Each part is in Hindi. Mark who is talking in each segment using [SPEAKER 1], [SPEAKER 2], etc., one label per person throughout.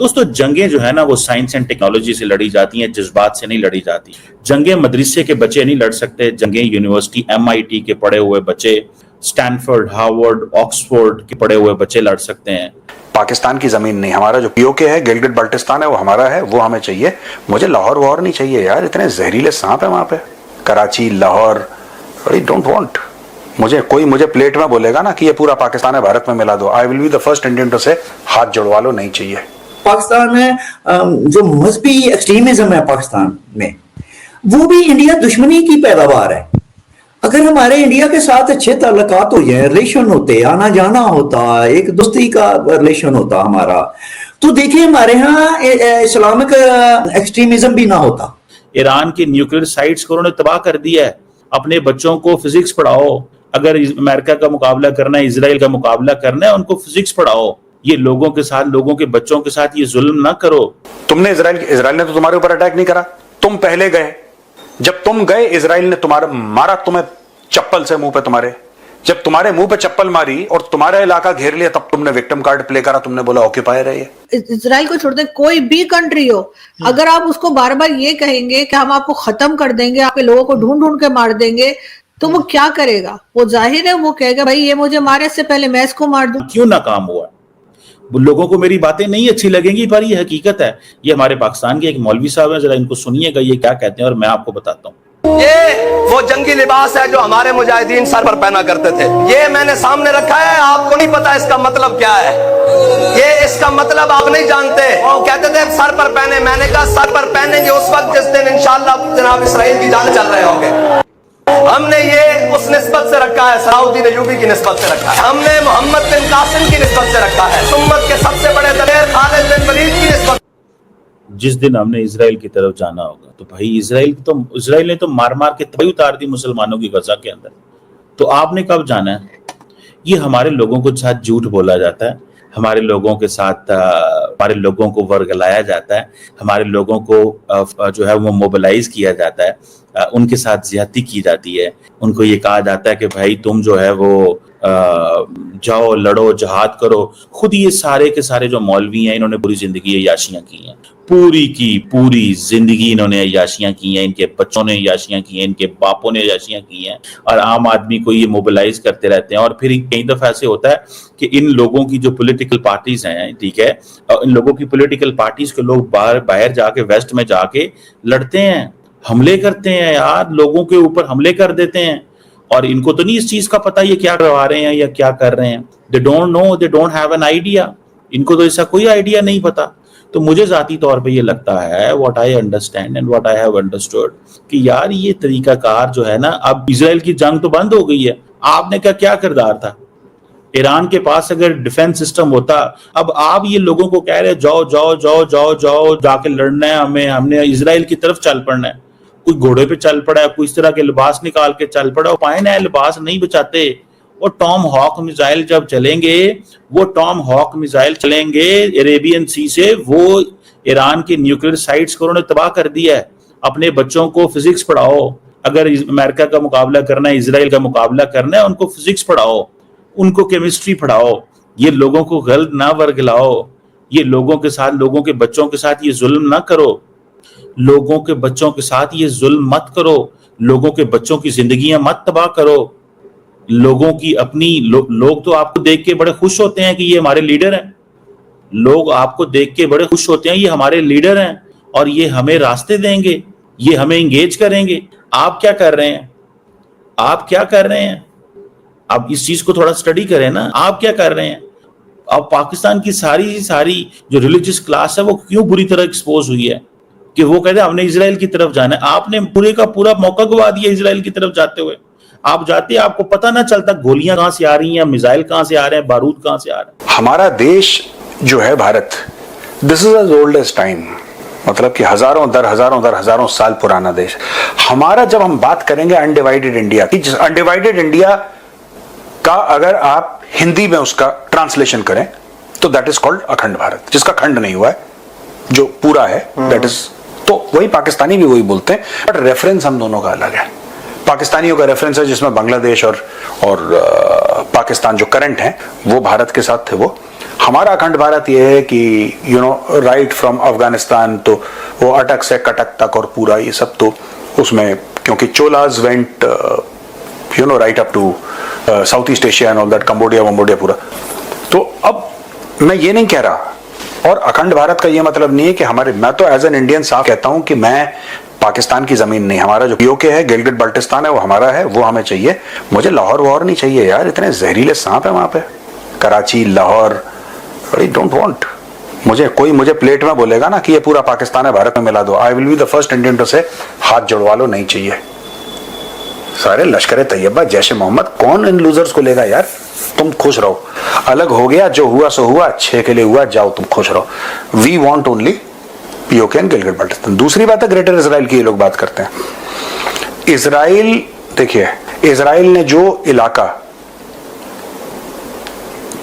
[SPEAKER 1] दोस्तों जंगें जो है ना वो साइंस एंड टेक्नोलॉजी से लड़ी जाती हैं, जज्बात से नहीं लड़ी जाती। जंगें मदरसे के बच्चे नहीं लड़ सकते, जंगें यूनिवर्सिटी MIT के पढ़े हुए बच्चे, स्टैनफोर्ड, हार्वर्ड, ऑक्सफोर्ड के पढ़े हुए बच्चे लड़ सकते हैं।
[SPEAKER 2] पाकिस्तान की जमीन नहीं, हमारा जो POK है, गिलगित बाल्टिस्तान है, वो हमारा है, वो हमें चाहिए। मुझे लाहौर वॉर नहीं चाहिए यार, इतने जहरीले सांप है वहां पे, Karachi, Lahore, I don't want. मुझे प्लेट में बोलेगा ना कि ये पूरा पाकिस्तान है, भारत में मिला दो, I will be the first Indian to से हाथ जुड़वा लो, नहीं चाहिए।
[SPEAKER 3] पाकिस्तान में जो मजहबी एक्सट्रीमिज्म है पाकिस्तान में, वो भी इंडिया दुश्मनी की पैदावार है। अगर हमारे इंडिया के साथ अच्छे ताल्लुकात हो जाए, रिलेशन होते, आना जाना होता, एक दोस्ती का रिलेशन होता हमारा, तो देखिए हमारे यहाँ इस्लामिक एक्सट्रीमिज्म भी ना होता।
[SPEAKER 1] ईरान के न्यूक्लियर साइट्स को उन्होंने तबाह कर दिया है। अपने बच्चों को फिजिक्स पढ़ाओ, अगर अमेरिका का मुकाबला करना है, इजराइल का मुकाबला करना है, उनको फिजिक्स पढ़ाओ। ये लोगों के साथ, लोगों के बच्चों के साथ ये जुल्म ना करो।
[SPEAKER 2] तुमने इजराइल ने तो तुम्हारे ऊपर अटैक नहीं करा, तुम पहले गए। जब तुम गए, इजराइल ने तुम्हारा मारा, तुम्हें चप्पल से मुंह पे, तुम्हारे जब तुम्हारे मुंह पे चप्पल मारी और तुम्हारा इलाका घेर लिया, तब तुमने विक्टिम कार्ड प्ले करा, तुमने बोला ऑक्यूपायर है ये।
[SPEAKER 4] इजराइल को छोड़ दे, कोई भी कंट्री हो, अगर आप उसको बार बार ये कहेंगे कि हम आपको खत्म कर देंगे, आपके लोगों को ढूंढ ढूंढ के मार देंगे, तो वो क्या करेगा? वो जाहिर है वो कहेगा भाई ये मुझे मारे से पहले मैं इसको मार दूं।
[SPEAKER 1] क्यों नाकाम हुआ? लोगों को मेरी बातें नहीं अच्छी लगेंगी, पर ये हकीकत है। ये हमारे पाकिस्तान के एक मौलवी साहब है, जरा इनको सुनिएगा ये क्या कहते हैं और मैं आपको बताता हूँ।
[SPEAKER 5] ये वो जंगी लिबास है जो हमारे मुजाहिदीन सर पर पहना करते थे। ये मैंने सामने रखा है, आपको नहीं पता इसका मतलब क्या है। ये इसका मतलब आप नहीं जानते। वो कहते थे सर पर पहने, मैंने कहा सर पर पहनेंगे उस वक्त जिस दिन इंशाअल्लाह जनाब इसराइल की जान चल रहे होंगे। हमने ये उस निस्बत से रखा है, सलाउद्दीन अय्यूबी की निस्बत से रखा है, हमने मोहम्मद बिन कासिम की निस्बत से रखा है, उम्मत के सबसे बड़े दलेर खालिद बिन वलीद की निस्बत।
[SPEAKER 1] जिस दिन हमने इजराइल की तरफ जाना होगा, तो भाई इजराइल ने तो मार मार के तबाही उतार दी मुसलमानों की गजा के अंदर। तो आपने कब जाना है? ये हमारे लोगों को साथ झूठ बोला जाता है, हमारे लोगों के साथ हमारे लोगों को वर्गलाया जाता है, हमारे लोगों को जो है वो मोबिलाइज किया जाता है, उनके साथ ज्यादती की जाती है। उनको ये कहा जाता है कि भाई तुम जो है वो जाओ, लड़ो, जहाद करो। खुद ये सारे के सारे जो मौलवी हैं, इन्होंने पूरी जिंदगी अय्याशियां की हैं, पूरी की पूरी जिंदगी इन्होंने अय्याशियां की हैं, इनके बच्चों ने अय्याशियां की हैं, इनके बापों ने अय्याशियां की हैं, और आम आदमी को ये मोबिलाइज करते रहते हैं। और फिर कई दफा ऐसे होता है कि इन लोगों की जो पॉलिटिकल पार्टीज हैं, ठीक है, इन लोगों की पॉलिटिकल पार्टीज के लोग बाहर जाके, वेस्ट में जाके लड़ते हैं, हमले करते हैं यार, लोगों के ऊपर हमले कर देते हैं। और इनको तो नहीं इस चीज का पता ये क्या करवा रहे हैं या क्या कर रहे हैं। They don't know, they don't have an idea. इनको तो ऐसा कोई आइडिया नहीं पता। तो मुझे जाती तौर पे ये लगता है, what I understand and what I have understood, कि यार ये तरीकाकार जो है ना, अब इजराइल की जंग तो बंद हो गई है, आपने क्या किरदार था? ईरान के पास अगर डिफेंस सिस्टम होता, अब आप ये लोगों को कह रहे जाओ जाओ जाओ जाओ जाओ जाके लड़ना है, हमने इजराइल की तरफ चल पड़ना है। कोई घोड़े पे चल पड़ा है, कोई इस तरह के लिबास निकाल के चल पड़ा, पाए नए लिबास नहीं बचाते। वो टॉम हॉक मिसाइल जब चलेंगे, वो टॉम हॉक मिसाइल चलेंगे अरेबियन सी से, वो ईरान के न्यूक्लियर साइट्स को उन्होंने तबाह कर दिया है। अपने बच्चों को फिजिक्स पढ़ाओ, अगर अमेरिका का मुकाबला करना है, इजराइल का मुकाबला करना है, उनको फिजिक्स पढ़ाओ, उनको केमिस्ट्री पढ़ाओ। ये लोगों को गलत ना वर्गलाओ, ये लोगों के साथ, लोगों के बच्चों के साथ ये जुल्म ना करो, लोगों के बच्चों के साथ ये जुल्म मत करो, लोगों के बच्चों की जिंदगियां मत तबाह करो। लोगों की अपनी लोग तो आपको देख के बड़े खुश होते हैं कि ये हमारे लीडर हैं, लोग आपको देख के बड़े खुश होते हैं ये हमारे लीडर हैं और ये हमें रास्ते देंगे, ये हमें एंगेज करेंगे। आप क्या कर रहे हैं? आप क्या कर रहे हैं? आप इस चीज को थोड़ा स्टडी करें ना, आप क्या कर रहे हैं? अब पाकिस्तान की सारी जो रिलीजियस क्लास है वो क्यों बुरी तरह एक्सपोज हुई है कि वो कहते हैं हमने इजराइल की तरफ जाना है। आपने पूरे का पूरा मौका गवा दिया इजराइल की तरफ जाते हुए। आप जाते, आपको पता ना चलता गोलियां कहां से आ रही हैं, मिसाइल कहां से आ रहे हैं, बारूद कहां से आ रहे हैं।
[SPEAKER 2] हमारा देश जो है Bharat, this is as old as time, मतलब कि हजारों साल पुराना देश हमारा। जब हम बात करेंगे अनडिवाइडेड इंडिया की, अनडिवाइडेड इंडिया का अगर आप हिंदी में उसका ट्रांसलेशन करें तो दैट इज कॉल्ड अखंड भारत, जिसका खंड नहीं हुआ है, जो पूरा है दैट इज। तो वही पाकिस्तानी भी वही बोलते हैं, बट रेफरेंस हम दोनों का अलग है। पाकिस्तानियों का रेफरेंस है जिसमें बांग्लादेश और पाकिस्तान जो करंट है वो भारत के साथ थे वो, हमारा अखंड भारत ये है कि राइट फ्रॉम अफगानिस्तान तो वो अटक से कटक तक और पूरा ये सब तो उसमें, क्योंकि Cholas went right up to South East Asia and all that, Cambodia पूरा। तो अब मैं ये नहीं कह रहा, और अखंड भारत का ये मतलब नहीं है कि मैं तो एज एन इंडियन साफ कहता हूं कि मैं पाकिस्तान की जमीन नहीं, हमारा जो पीओके है, गिलगित बाल्टिस्तान है, वो हमारा है, वो हमें चाहिए। मुझे लाहौर वॉर नहीं चाहिए यार, इतने जहरीले सांप है वहां पे, Karachi, Lahore, I don't want. मुझे प्लेट में बोलेगा ना कि ये पूरा पाकिस्तान है, भारत में मिला दो, I will be the first Indian to से हाथ जुड़वा लो, नहीं चाहिए। सारे लश्कर तैयबा, जैश मोहम्मद, कौन इन लूजर्स को लेगा यार? तुम खुश रहो, अलग हो गया, जो हुआ सो हुआ, अच्छे के लिए हुआ, जाओ तुम खुश रहो। We want only PoK and Gilgit Baltistan. दूसरी बात है ग्रेटर इजराइल की, ये लोग बात करते हैं। इजराइल, देखिए इजराइल ने जो इलाका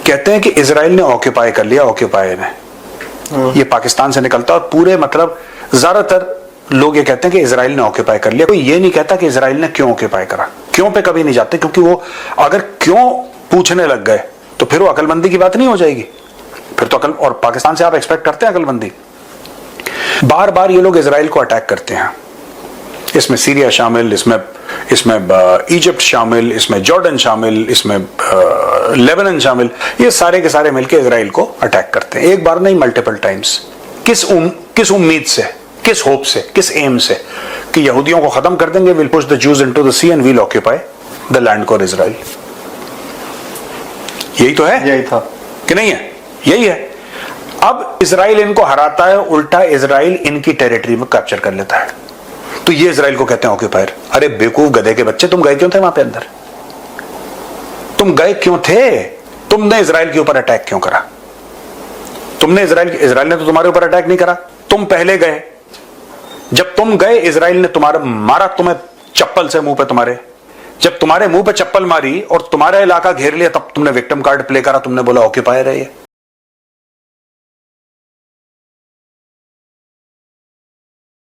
[SPEAKER 2] कहते हैं कि इजराइल ने ऑक्यूपाई कर लिया, ऑक्यूपाई ने, ये पाकिस्तान से निकलता है, और पूरे मतलब ज्यादातर लोग ये कहते हैं कि इजराइल ने ऑक्यूपाई कर लिया। कोई ये नहीं कहता कि इजराइल ने क्यों ऑक्यूपाई करा, क्यों पे कभी नहीं जाते, क्योंकि वो अगर क्यों पूछने लग गए तो फिर वो अकलमंदी की बात नहीं हो जाएगी, फिर तो अकल, और पाकिस्तान से आप एक्सपेक्ट करते हैं अकलमंदी। बार बार ये लोग इजराइल को अटैक करते हैं, इसमें सीरिया शामिल, इसमें इजिप्ट शामिल, इसमें जॉर्डन शामिल, इसमें लेबनान शामिल, ये सारे के सारे मिलकर इजराइल को अटैक करते हैं, एक बार नहीं मल्टीपल टाइम्स। किस उम्मीद से, किस होप से, किस एम से कि यहूदियों को खत्म कर देंगे, will push the Jews into the sea and will occupy the land called Israel. यही तो है,
[SPEAKER 6] यही था
[SPEAKER 2] कि नहीं है? यही है। अब इजराइल इनको हराता है, उल्टा इजराइल इनकी टेरिटरी में कैप्चर कर लेता है, तो ये इजराइल को कहते हैं ऑक्यूपायर। अरे बेवकूफ गधे के बच्चे, तुम गए क्यों थे वहां पे अंदर? तुम गए क्यों थे? तुमने इजराइल के ऊपर अटैक क्यों करा? इजराइल ने तो तुम्हारे ऊपर अटैक नहीं करा, तुम पहले गए। जब तुम गए, इजराइल ने तुम्हारा मारा, तुम्हें चप्पल से मुंह पे तुम्हारे, जब तुम्हारे मुंह पे चप्पल मारी और तुम्हारा इलाका घेर लिया, तब तुमने विक्टिम कार्ड प्ले करा, तुमने बोला ऑक्यूपायर है ये।